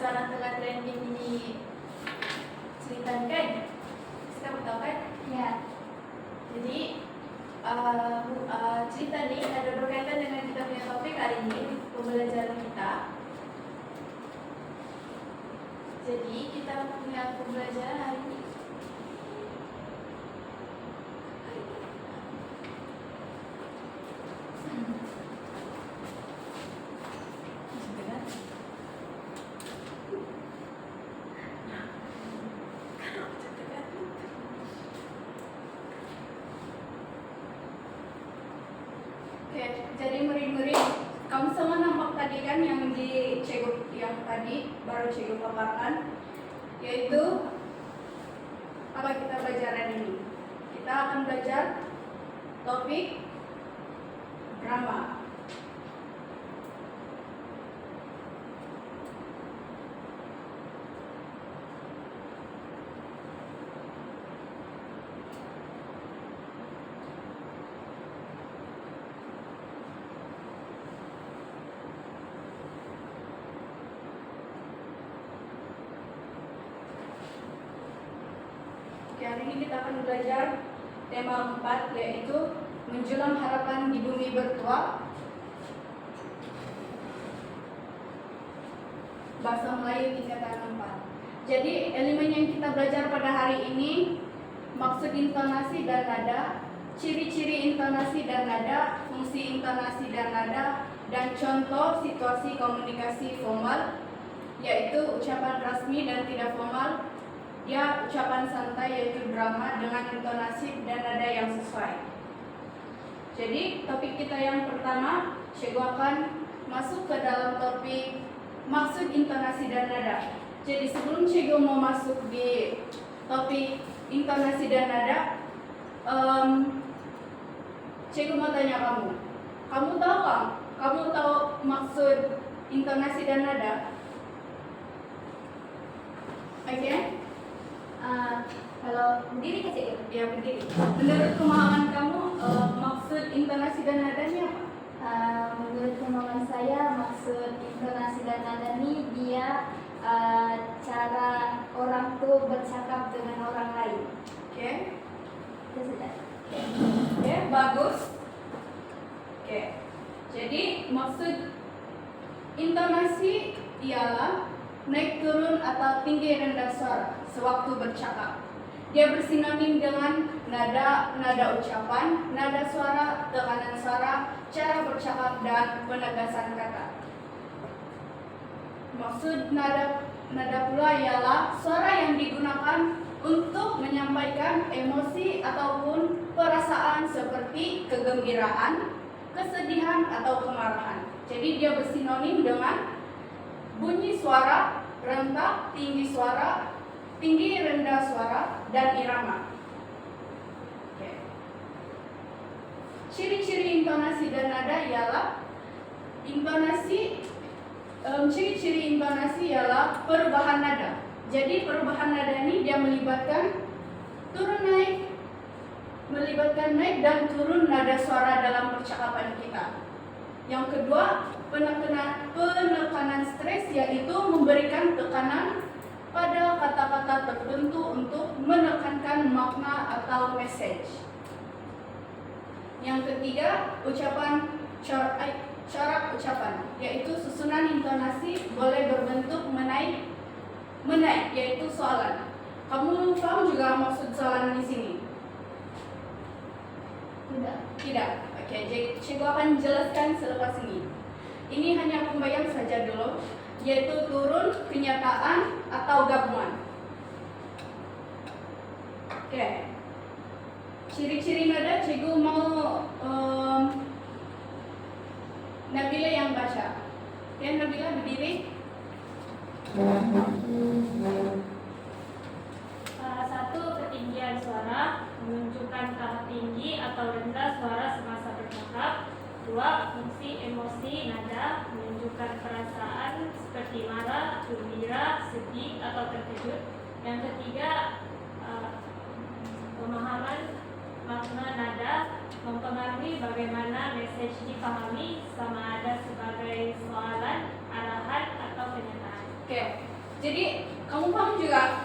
sekarang tengah trending ini cerita kan? Kamu tahu kan? Ya. Jadi cerita ini ada berkaitan dengan kita punya topik hari ini, pembelajaran kita. Jadi kita punya pembelajaran hari ini. Oke, jadi murid-murid, kamu semua nampak tadi kan yang di Cego yang tadi baru Cego paparkan, yaitu apa kita belajar hari ini? Kita akan belajar topik drama. Oke, hari ini kita akan belajar tema 4, yaitu menjulang harapan di bumi bertuah. Bahasa Melayu tingkatan 4. Jadi elemen yang kita belajar pada hari ini, maksud intonasi dan nada, ciri-ciri intonasi dan nada, fungsi intonasi dan nada, dan contoh situasi komunikasi formal, yaitu ucapan rasmi dan tidak formal, ya ucapan santai yaitu drama dengan intonasi dan nada yang sesuai. Jadi topik kita yang pertama, Cego akan masuk ke dalam topik maksud intonasi dan nada. Jadi sebelum Cego mau masuk di topik intonasi dan nada, Cego mau tanya kamu. Kamu tahu kan? Kamu tahu maksud intonasi dan nada? Oke? Kalau berdiri Kak Cik? Ya, berdiri. Menurut pemahaman kamu, maksud intonasi dan nada ini apa? Menurut pemahaman saya, maksud intonasi dan nada ini dia cara orang tuh bercakap dengan orang lain. Oke. Itu sudah. Oke, bagus. Oke. Jadi maksud intonasi ialah naik turun atau tinggi rendah suara sewaktu bercakap. Dia bersinonim dengan nada ucapan, nada suara, tekanan suara, cara bercakap, dan penegasan kata. Maksud nada pula ialah suara yang digunakan untuk menyampaikan emosi ataupun perasaan seperti kegembiraan, kesedihan, atau kemarahan. Jadi dia bersinonim dengan bunyi suara, rentak, tinggi rendah suara, dan irama. Oke. Ciri-ciri intonasi dan nada ialah ciri-ciri intonasi ialah perubahan nada. Jadi perubahan nada ini dia melibatkan naik dan turun nada suara dalam percakapan kita. Yang kedua, penekanan stres, yaitu memberikan tekanan pada kata-kata tertentu untuk menekankan makna atau message. Yang ketiga, corak ucapan, yaitu susunan intonasi boleh berbentuk menaik, yaitu soalan. Kamu paham juga maksud soalan di sini? Tidak. Oke, jadi Cego akan jelaskan selepas ini. Ini hanya pembayang saja dulu, yaitu turun, kenyataan, atau gabungan. Oke. Ciri-ciri nada Cego mau Nabila yang baca. Ya, Nabila berdiri. Satu, ketinggian suara menunjukkan tahap tinggi atau rendah suara semasa bercakap. Dua, fungsi emosi nada menunjukkan perasaan seperti marah, gembira, sedih, atau terkejut. Yang ketiga, pemahaman makna nada mempengaruhi bagaimana message dipahami, sama ada sebagai soalan, arahan, atau pernyataan. Oke, Jadi kamu paham juga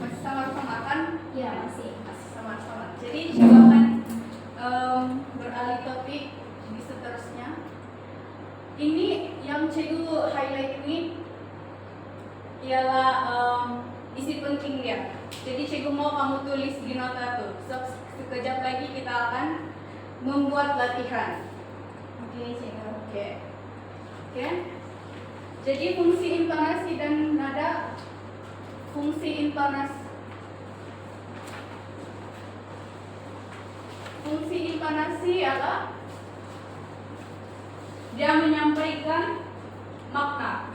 masih samar-samar kan? Ya, masih. Masih samar-samar. Jadi coba akan beralih topik di seterusnya. Ini yang cikgu highlight ini ialah isi penting dia. Jadi cikgu mau kamu tulis di nota tuh. Sekejap lagi kita akan membuat latihan. Oke, cikgu. Oke. Jadi fungsi intonasi dan nada. Fungsi intonasi adalah dia menyampaikan makna.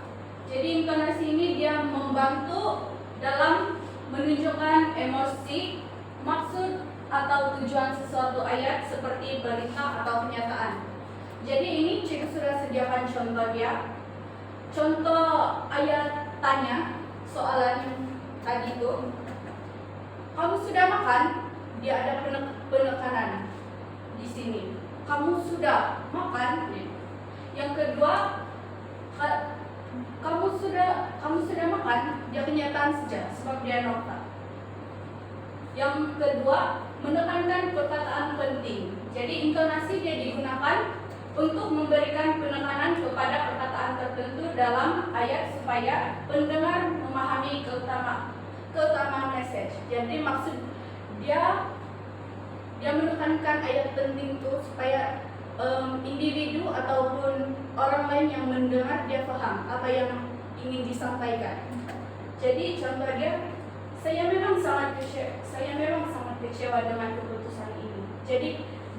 Jadi intonasi ini dia membantu dalam menunjukkan emosi, maksud atau tujuan sesuatu ayat seperti berita atau pernyataan. Jadi ini cikgu sudah sediakan contoh dia. Contoh ayat tanya, soalan tadi itu, kamu sudah makan? Dia ada penekanan di sini. Kamu sudah makan? Yang kedua, kamu sudah makan? Dia kenyataan saja, sebab dia nota. Yang kedua, menekankan perkataan penting. Jadi intonasi dia digunakan untuk memberikan penekanan kepada perkataan tertentu dalam ayat supaya pendengar memahami keutamaan message. Jadi maksud dia menekankan ayat penting itu supaya individu ataupun orang lain yang mendengar dia paham apa yang ingin disampaikan. Jadi contoh dia, saya memang sangat kecewa dengan keputusan ini. Jadi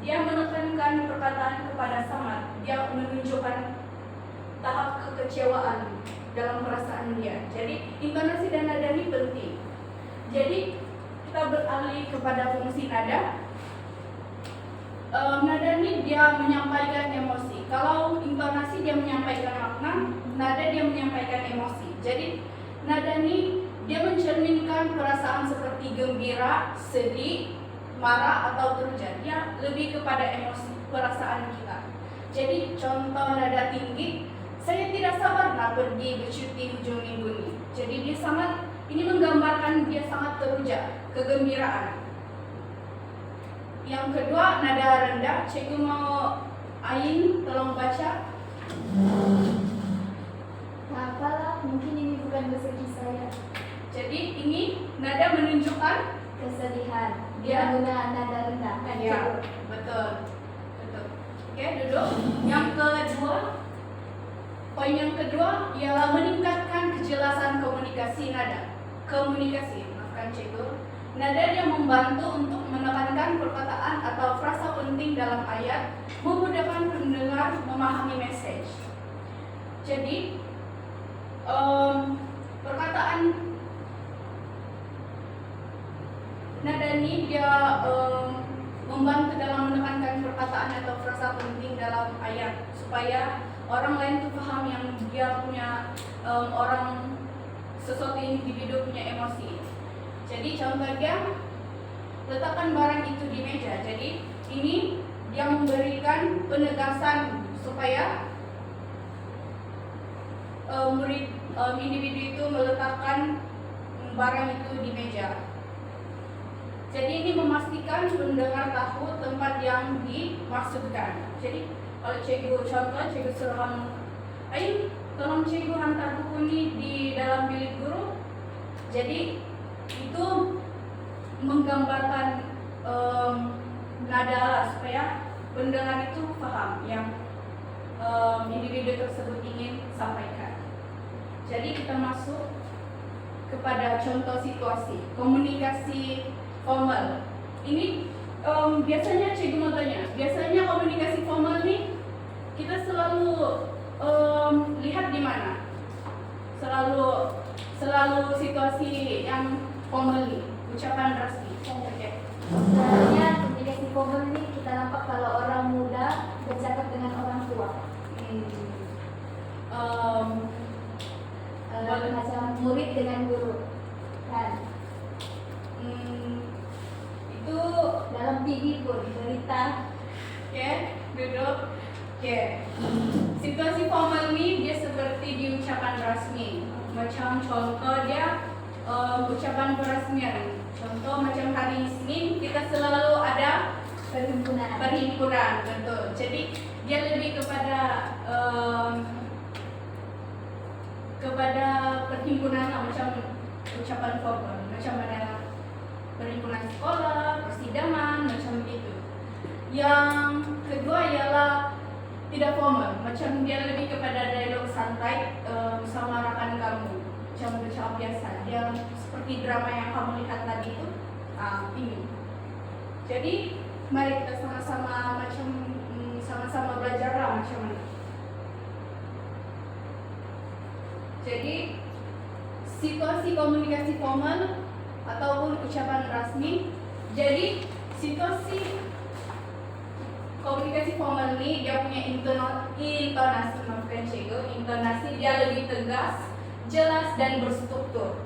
dia menekankan perkataan kepada sangat. Dia menunjukkan tahap kekecewaan dalam perasaan dia. Jadi intonasi dan nada ini penting. Jadi kita beralih kepada fungsi nada. Nada ini dia menyampaikan emosi. Kalau intonasi dia menyampaikan makna, nada dia menyampaikan emosi. Jadi nada ini dia mencerminkan perasaan seperti gembira, sedih, marah atau teruja. Dia lebih kepada emosi, perasaan kita. Jadi contoh nada tinggi, saya tidak sabar nak pergi bercuti hujung minggu ini. Jadi ini menggambarkan dia sangat teruja, kegembiraan. Yang kedua, nada rendah. Cikgu mau Ain tolong baca. Nah, apalah, mungkin ini bukan rezeki saya. Jadi ini nada menunjukkan Kesedihan. Dia guna nada rendah. Kan, ya, cikgu? betul. Oke, duduk. Yang kedua, poin yang kedua ialah meningkatkan kejelasan komunikasi nada. Maafkan cikgu. Nada yang membantu untuk menekankan perkataan atau frasa penting dalam ayat, memudahkan pendengar memahami message. Jadi, perkataan nada ini dia membantu dalam menekankan perkataan atau frasa penting dalam ayat supaya orang lain tuh paham yang dia punya sesuatu individu punya emosi. Jadi contohnya letakkan barang itu di meja. Jadi ini dia memberikan penegasan supaya individu itu meletakkan barang itu di meja. Jadi ini memastikan pendengar tahu tempat yang dimaksudkan. Jadi kalau cikgu contoh, cikgu suruh kamu, ayo tolong cikgu hantar buku ini di dalam bilik guru. Jadi itu menggambarkan nada supaya pendengar itu paham yang individu tersebut ingin sampaikan. Jadi kita masuk kepada contoh situasi komunikasi formal. Ini biasanya cikgu mau tanya, biasanya komunikasi formal nih kita selalu lihat di mana? Selalu situasi yang formal nih, ucapan resmi. Okay. Sebenarnya komunikasi formal ini kita nampak kalau orang muda bercakap dengan orang tua. Macam murid dengan guru, kan? Itu Dalam TV pun berita. Oke, duduk. Oke. Situasi formal ini dia seperti di ucapan resmi. macam contoh dia ucapan peresmian. Contoh macam hari Senin kita selalu ada perhimpunan, betul. Jadi dia lebih kepada perhimpunan lah, macam ucapan formal, macam ada perhimpunan sekolah, persidangan, macam begitu. Yang kedua ialah tidak formal, macam dia lebih kepada dialog santai bersama rakan kamu, macam bercakap biasa. Dia seperti drama yang kamu lihat tadi itu, ini. Jadi mari kita sama-sama belajar lah macam mana. Jadi situasi komunikasi formal ataupun ucapan rasmi. Jadi situasi komunikasi formal ini dia punya intonasi, maafkan cikgu, intonasi dia lebih tegas, jelas dan berstruktur.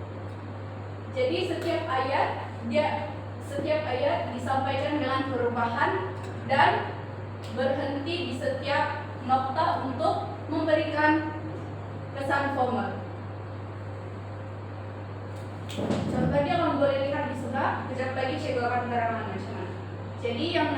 Jadi setiap ayat disampaikan dengan perubahan dan berhenti di setiap nokta untuk memberikan kesan formal. Contohnya kamu boleh lihat di sebelah, kejap lagi cikgu akan menerangkan macam mana. Jadi yang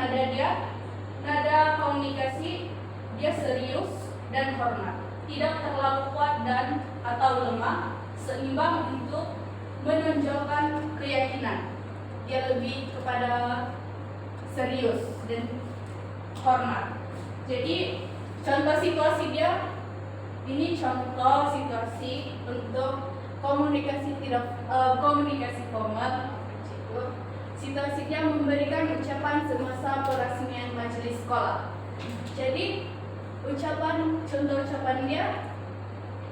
nada komunikasi dia serius dan hormat, tidak terlalu kuat dan atau lemah, seimbang untuk menonjolkan keyakinan. Dia lebih kepada serius dan hormat. Jadi contoh situasi dia, ini contoh situasi untuk komunikasi formal. Situasi dia memberikan ucapan semasa peresmian majelis sekolah. Jadi contoh ucapan dia,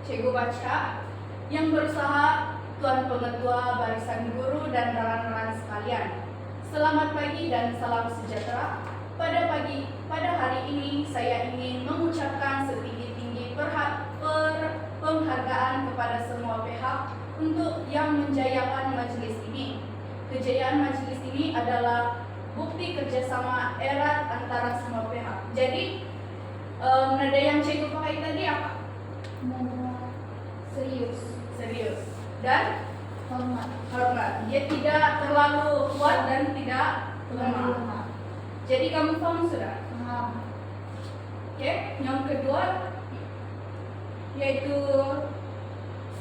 cikgu baca, yang berusaha Tuan Pengetua, barisan guru dan rekan-rekan sekalian. Selamat pagi dan salam sejahtera. Pada hari ini saya ingin mengucapkan setinggi-tinggi penghargaan kepada semua pihak untuk yang menjayakan majelis ini. Kejayaan majelis ini adalah bukti kerjasama erat antara semua pihak. Jadi nada yang cikgu pakai tadi apa? Nada serius Dan hormat. Dia tidak terlalu kuat dan tidak lemah. Jadi kamu paham sudah? Oke. Yang kedua yaitu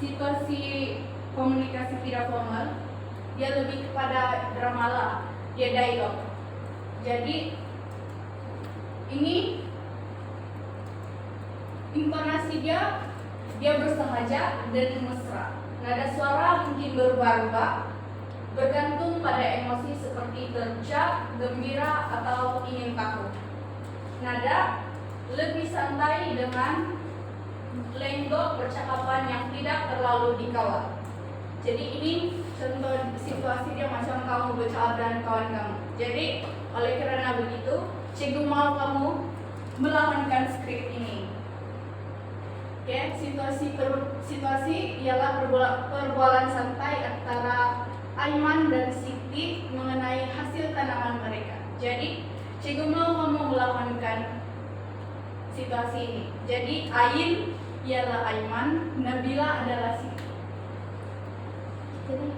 situasi komunikasi tidak formal. Dia lebih kepada drama, dia dialog. Jadi ini intonasi dia bersahaja dan mesra. Nada suara mungkin berubah-ubah, bergantung pada emosi seperti tercap, gembira, atau ingin takut. Nada lebih santai dengan lenggok percakapan yang tidak terlalu dikawal. Jadi ini contoh situasi dia macam kamu bercakap dengan kawan kamu. Jadi oleh karena begitu, cikgu mau kamu melakukan skrip ini. Oke, situasi ialah perbualan santai antara Aiman dan Siti mengenai hasil tanaman mereka. Jadi cikgu mau kamu melakukan situasi ini. Jadi Ain ialah Aiman, Nabila adalah Siti. Jadi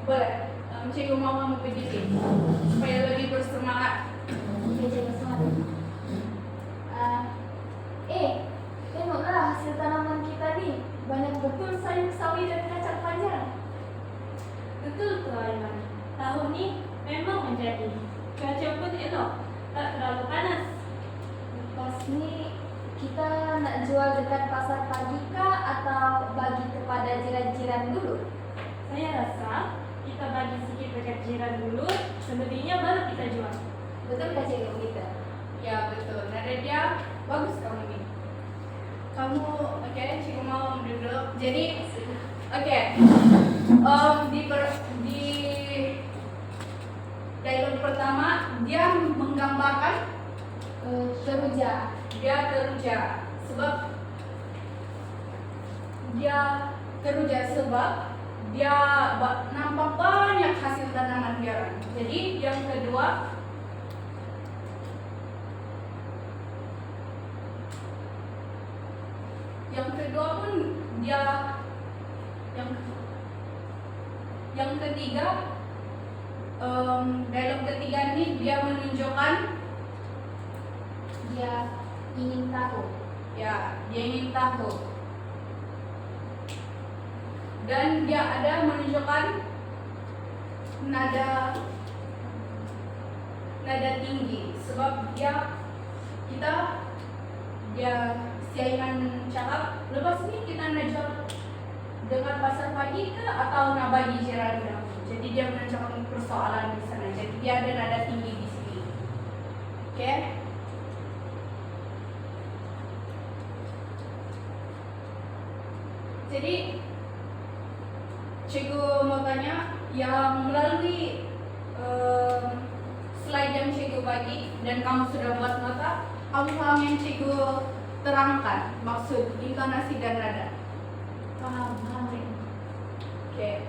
boleh. Cikgu mau kamu begitu supaya lebih bersemangat. Tengoklah hasil tanaman kita nih, banyak betul sayur sawi dan kacang panjang. Betul tuh Aiman. Tahun ini memang menjadi. Cuaca pun elok, tak terlalu panas. Pas nih kita nak jual dekat pasar pagi kah atau bagi kepada jiran-jiran dulu? Saya rasa kita bagi sedikit dekat jiran dulu, selebihnya baru kita jual. Betul kah cikgu kita? Ya betul. Nada dia bagus kamu ini. Kamu cikgu mau duduk. Jadi di dialog pertama dia menggambarkan Teruja. dia teruja sebab dia nampak banyak hasil tanaman dia. Jadi yang kedua pun dia Yang ketiga, dialog ketiga ini dia menunjukkan Dia ingin tahu. ya dia ingin tahu, dan dia ada menunjukkan nada tinggi, sebab dia siaingan cakap lepas ini kita najak dengan pasar pagi ke atau nabagi jiranda. Jadi dia menunjukkan persoalan di sana. Jadi dia ada nada tinggi di sini. Oke? Jadi cikgu mau tanya yang melalui slide yang cikgu bagi dan kamu sudah buat nota, kamu paham yang cikgu terangkan maksud intonasi dan nada? Paham. Oke.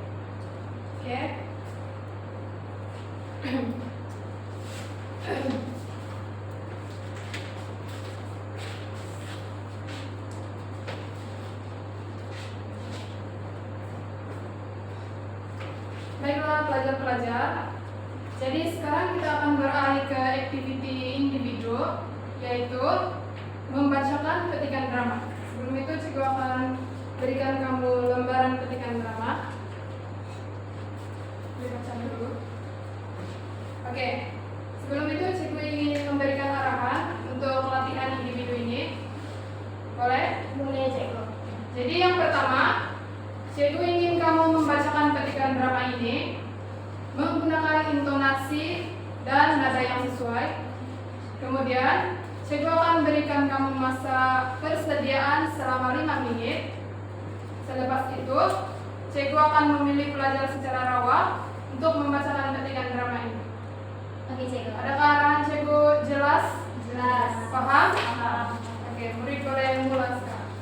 Baiklah pelajar-pelajar, jadi sekarang kita akan beralih ke activity individu, yaitu membacakan petikan drama. Sebelum itu cikgu akan berikan kamu lembaran petikan drama. Dibaca dulu. Oke, sebelum itu cikgu ingin memberikan arahan untuk latihan individu ini. Boleh? Boleh, Cikgu. Jadi yang pertama, cikgu ingin kamu membacakan petikan drama ini menggunakan intonasi dan nada yang sesuai. Kemudian, cikgu akan berikan kamu masa persediaan selama 5 menit. Selepas itu, cikgu akan memilih pelajar secara rawa untuk membacakan petikan drama ini. Oke, Cikgu. Adakah arahan cikgu jelas? Jelas. Paham? Paham. Oke, murid boleh mulai sekarang.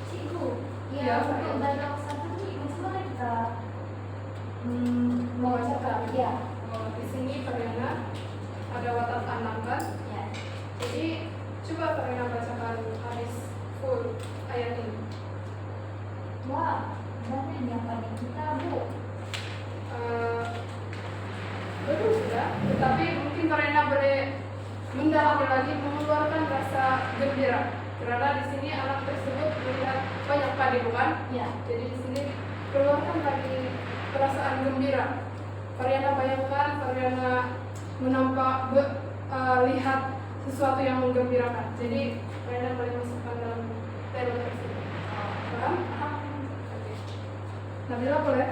Cikgu, Iya, ya Pak. untuk dialog satu ini bagaimana kita Membacakan. Ya. Oh, di sini Karina ada watak 6 kan? Ya. Jadi coba Karina bacakan habis full ayat ini. Wah, banyak yang pada kita, Bu. Belum sudah, tetapi mungkin Karina boleh mendalami lagi, mengeluarkan rasa gembira. Karena di sini anak tersebut melihat banyak padi, bukan? Ya. Jadi di sini keluarkan lagi perasaan gembira. Karina bayangkan, Karina lihat sesuatu yang menggembirakan. Jadi Karina boleh masukkan dalam tema tersebut. Paham? Oke. Nabila boleh?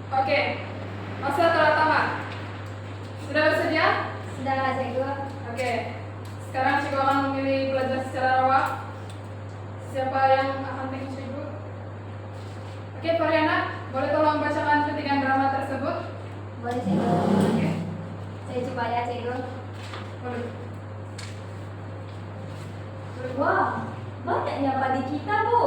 Oke, masa telah tamat. Sudah bersedia? Sudah, Cikgu. Oke, sekarang cikgu akan memilih pelajar secara rawa. Siapa yang akan tanya cikgu? Oke, Pariana, boleh tolong bacakan petikan drama tersebut? Boleh, Cikgu. Oke, Saya coba ya, Cikgu. boleh. Wah, banyaknya padi kita, Bu.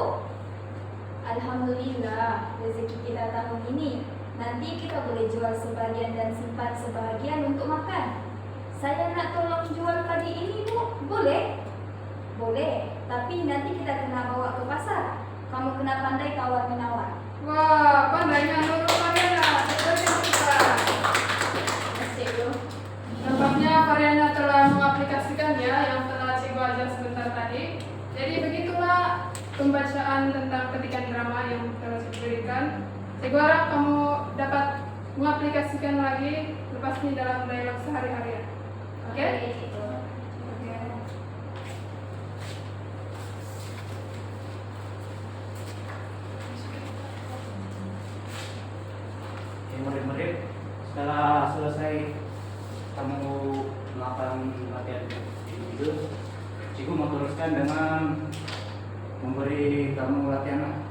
Alhamdulillah, rezeki kita tahun ini. Nanti kita boleh jual sebagian dan simpan sebagian untuk makan. Saya nak tolong jual padi ini, Bu. Boleh? Boleh, tapi nanti kita kena bawa ke pasar. Kamu kena pandai tawar-menawar. Wah, pandainya Nurul Pariana. Seperti kita. Cikgu. Nampaknya Pariana telah mengaplikasikan ya yang telah cikgu ajar sebentar tadi. Jadi begitulah pembacaan tentang petikan drama yang telah cikgu berikan. Cikgu harap kamu dapat mengaplikasikan lagi lepas ini dalam dialog sehari-harian. Oke? Cikgu. Oke. Oke, murid-murid, setelah selesai kamu melakukan latihan individu, cikgu mau teruskan dengan memberi kamu latihan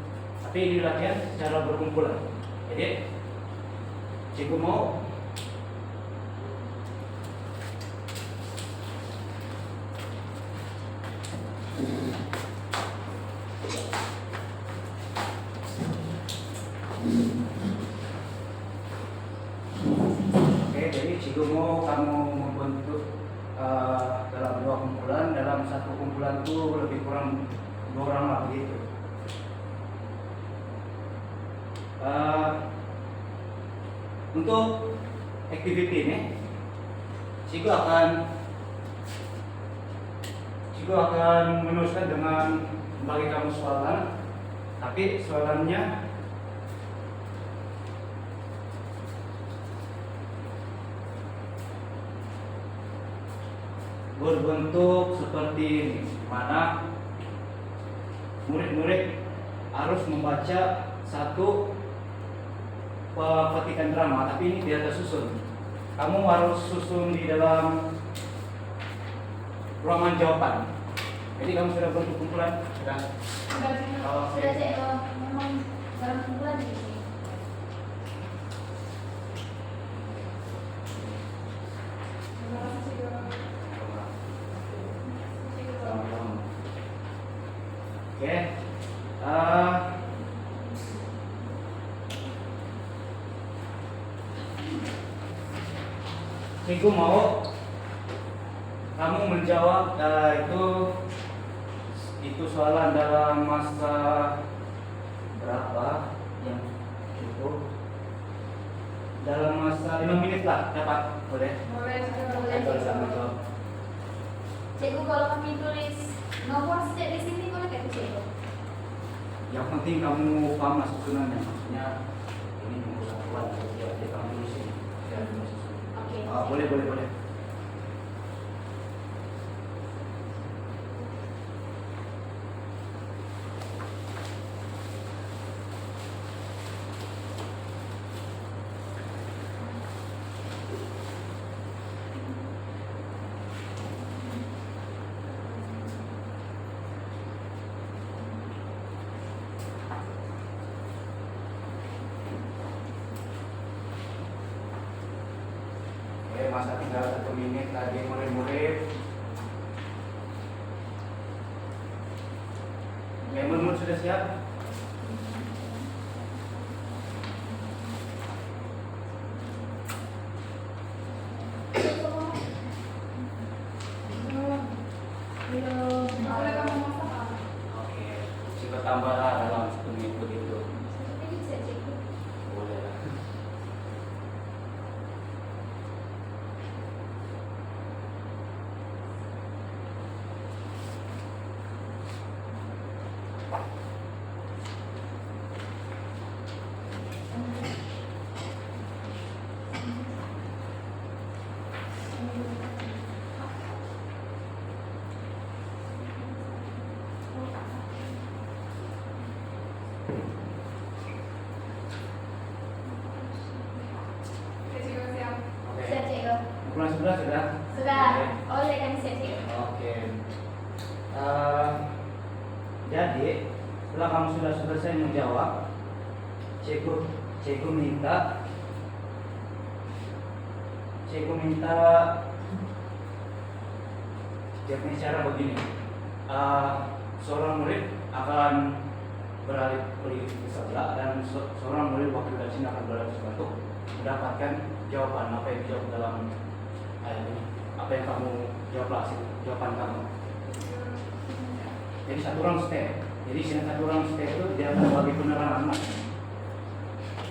Tapi ini latihan secara berkumpulan. Jadi cikgu mau jadi cikgu mau kamu membentuk dalam 2 kumpulan, dalam 1 kumpulan itu lebih kurang 2 orang lah begitu. Untuk activity ini, cikgu akan meneruskan dengan bagi kamu soalan, tapi soalannya berbentuk seperti ini, mana murid-murid harus membaca satu petikan drama, tapi ini tidak tersusun. Kamu harus susun di dalam ruangan jawaban. Jadi kamu sudah bentuk kumpulan? Sudah? Oh, Sudah cek memang dalam kumpulan di sini. Oke. Cikgu mau kamu menjawab itu soalan dalam masa berapa yang cukup? Dalam masa 5 menit lah, dapat? Boleh? Boleh. Boleh sama jawab. Cikgu, kalau kami tulis nomor sejak di sini boleh kan cikgu? Yang penting kamu paham lah susunannya, maksudnya ini nomor 1 jadi kamu tulis ini. Oke. Boleh. Masa tinggal 1 menit lagi murid-murid. Murid-murid sudah siap? Boleh kamu masak? Oke, coba tambah dalam 1 menit begitu. Ini bisa cikgu. Boleh lah. Siap. Oke. Siap cikgu. Kumpulan sebelah sudah? Sudah. Oke. Oleh kami siap cikgu. Oke. Jadi setelah kamu sudah selesai menjawab, cikgu minta jadi cara begini. Seorang murid akan beralih pergi ke sebelah dan seorang murid wakil dari sini akan beralih ke sebelah untuk mendapatkan jawaban apa yang dijawab dalam ayat ini. Apa yang kamu jawab jawaban kamu. Jadi 1 orang step. Jadi sini 1 orang step itu dia akan bagi penerangan.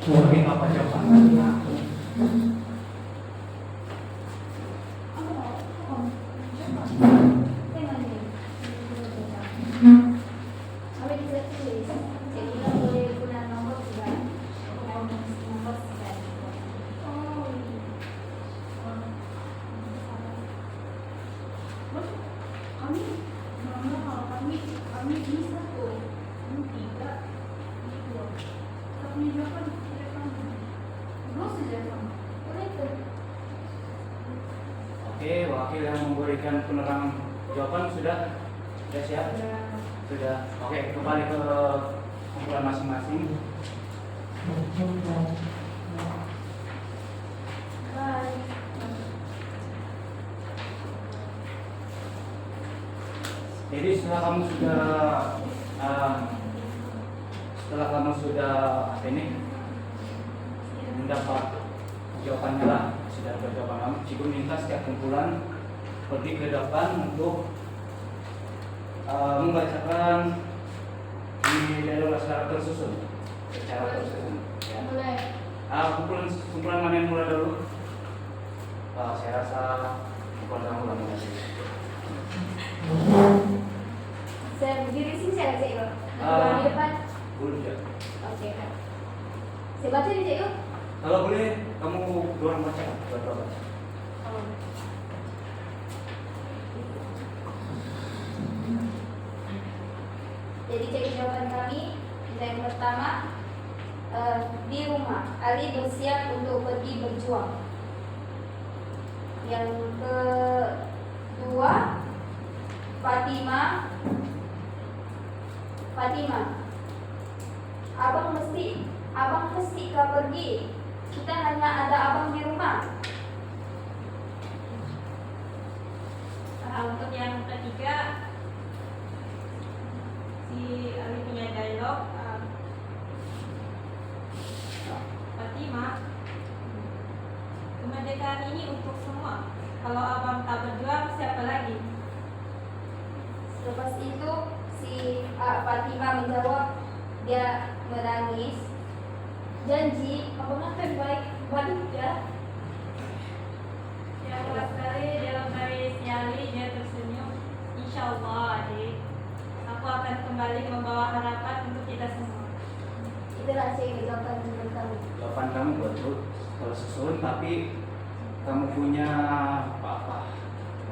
Bagi apa jawaban? Tengok ni. Apa bisa tulis? Cikgu dah boleh guna nomor sudah. Nomor sudah. Kami bisa tuh. Kami tidak. Gitu. Kami jawaban tidak sama. Dua saja sama. Boleh tu. Oke, wakil yang memberikan penerangan jawaban sudah siap? Sudah. Oke, kembali ke kumpulan masing-masing. Jadi setelah kamu sudah apa ini mendapat jawabannya lah, sudah dapat jawaban kamu, cikgu minta setiap kumpulan pergi ke depan untuk membacakan di dalam secara tersusun. Secara tersusun. Ya. Mulai. Kumpulan mana yang mulai dulu? Saya rasa kumpulan kamu lah mulai. Saya berdiri sini, saya baca yuk. Ah. Di depan. Boleh ya. Oke kan. Saya baca nih Cik yuk. Kalau boleh kamu dua baca, dua baca. Jadi cek jawaban kami. Yang pertama, di rumah Ali bersiap untuk pergi berjuang. Yang kedua, Fatima, abang mesti kau pergi. Kita hanya ada abang di rumah. Untuk yang ketiga, si Ali punya dialog. Fatima, kemerdekaan ini untuk semua. Kalau abang tak berjuang, siapa lagi? Lepas itu si Fatima menjawab, dia menangis. Janji abang akan baik balik ya. Yang sekali dalam dari si Ali, dia tersenyum. Insya Allah adik, aku akan kembali membawa harapan untuk kita semua. Itulah cek jawaban menurut kamu. Jawaban kamu betul tersusun, tapi kamu punya apa?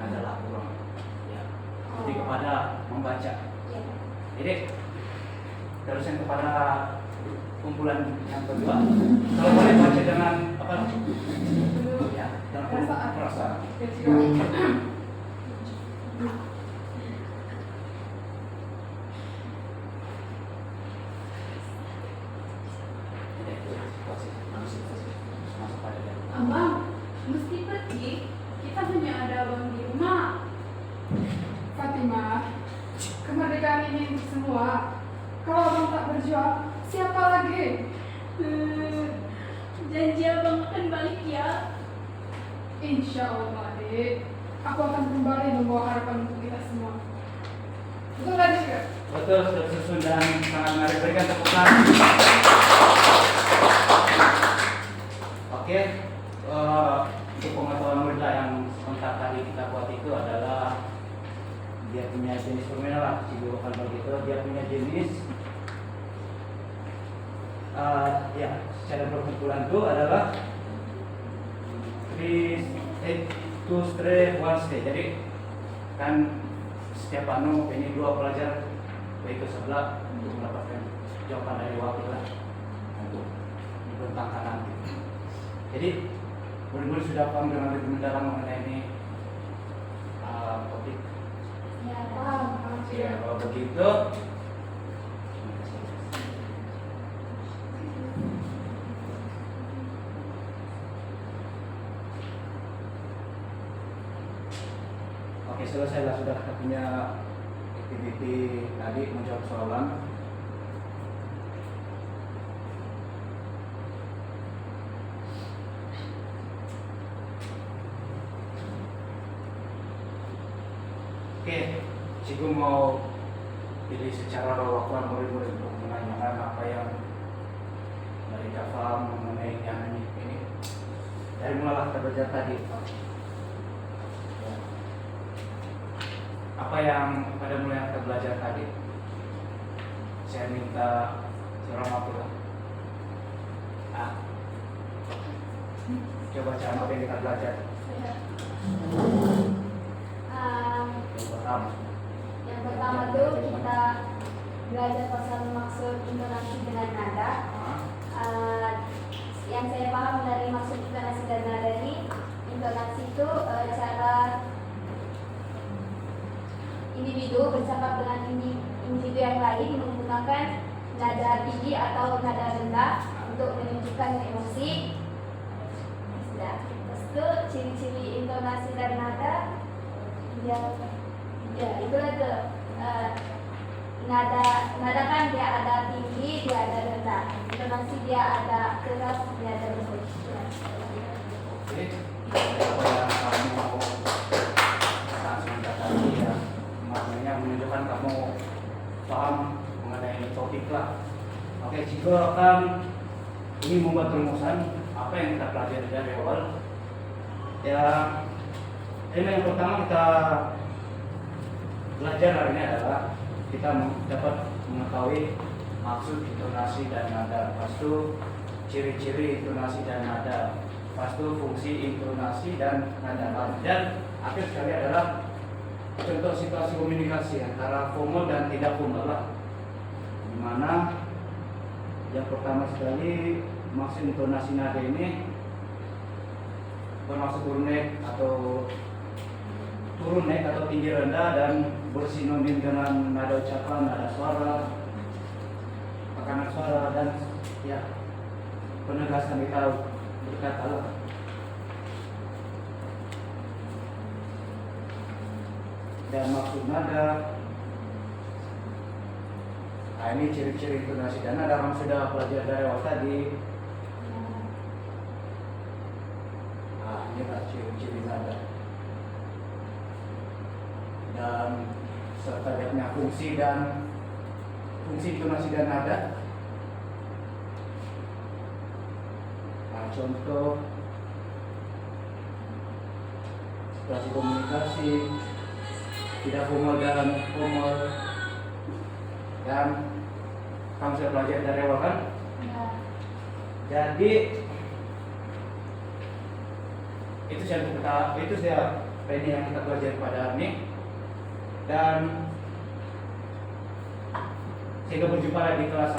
Adalah kurang. Ya. Jadi kepada membaca. Ya. Jadi terusin kepada kumpulan yang kedua. Kalau boleh baca dengan apa? Ya, dengan perasaan. Abang, mesti pergi. Kita hanya ada abang di rumah. Fatimah, kemerdekaan ini untuk semua. Kalau abang tak berjuang, siapa lagi? Janji abang akan balik ya. Insya Allah, adik. Aku akan kembali membawa harapan untuk kita semua. Betul kan, Dik? Betul, tersusun dan sangat menarik. Berikan tepuk tangan. Oke, untuk pengetahuan murid yang sebentar tadi kita buat itu adalah dia punya jenis permainan lah, cikgu akan begitu. Dia punya jenis, ya, secara perkumpulan itu adalah 2 stray 1 stay. Jadi kan setiap ini 2 pelajar baik ke sebelah untuk mendapatkan jawaban dari wakil lah untuk dibentangkan nanti. Jadi murid-murid sudah paham dengan lebih mendalam mengenai ini topik. Ya, paham. Ya, kalau begitu oke, selesai lah, sudah kita punya activity tadi menjawab soalan. Oke, cikgu mau pilih secara waktuan murid-murid untuk menanyakan apa yang mereka paham mengenai yang ini. Dari mulai kita belajar tadi. Apa yang pada mulai kita belajar tadi? Saya minta seorang wakil. Coba baca apa yang kita belajar. Yang pertama tuh kita belajar pasal maksud intonasi dengan nada. Yang saya paham dari maksud intonasi dan nada ini, intonasi itu cara individu bercakap dengan individu yang lain menggunakan nada tinggi atau nada rendah untuk menunjukkan emosi. Sudah. Terus itu ciri-ciri intonasi dan nada. Ya itulah tuh. Nada kan dia ada tinggi, dia ada rendah. Intonasi dia ada keras, dia ada lembut. Oke, apa yang kamu mau langsung tadi ya, maknanya menunjukkan kamu paham mengenai topik lah. Oke, jika akan ini membuat rumusan apa yang kita pelajari dari awal, ya tema yang pertama kita belajar hari ini adalah kita dapat mengetahui maksud intonasi dan nada, lepas itu ciri-ciri intonasi dan nada, lepas itu fungsi intonasi dan nada, dan akhir sekali adalah contoh situasi komunikasi antara formal dan tidak formal lah, dimana yang pertama sekali maksud intonasi nada ini bermaksud turun naik atau tinggi rendah dan bersinonim dengan nada ucapan, nada suara, tekanan suara, dan ya penegasan kita berkata lah. Dan maksud nada, nah ini ciri-ciri intonasi dan nada kamu sudah pelajari dari awal tadi. Nah ini lah ciri-ciri nada dan serta dia punya fungsi intonasi dan nada. Nah, contoh situasi komunikasi tidak formal dan formal, dan kamu sudah pelajari dari awal kan? Ya. Jadi itu saya ini yang kita pelajari pada hari ini. Dan sehingga berjumpa lagi di kelas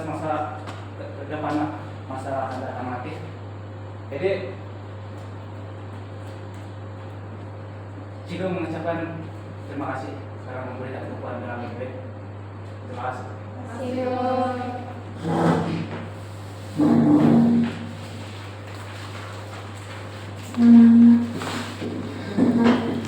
masa depan, masa anda amati. Jadi jika mengucapkan terima kasih karena memberikan dukungan dalam hidup. Terima kasih. Terima kasih.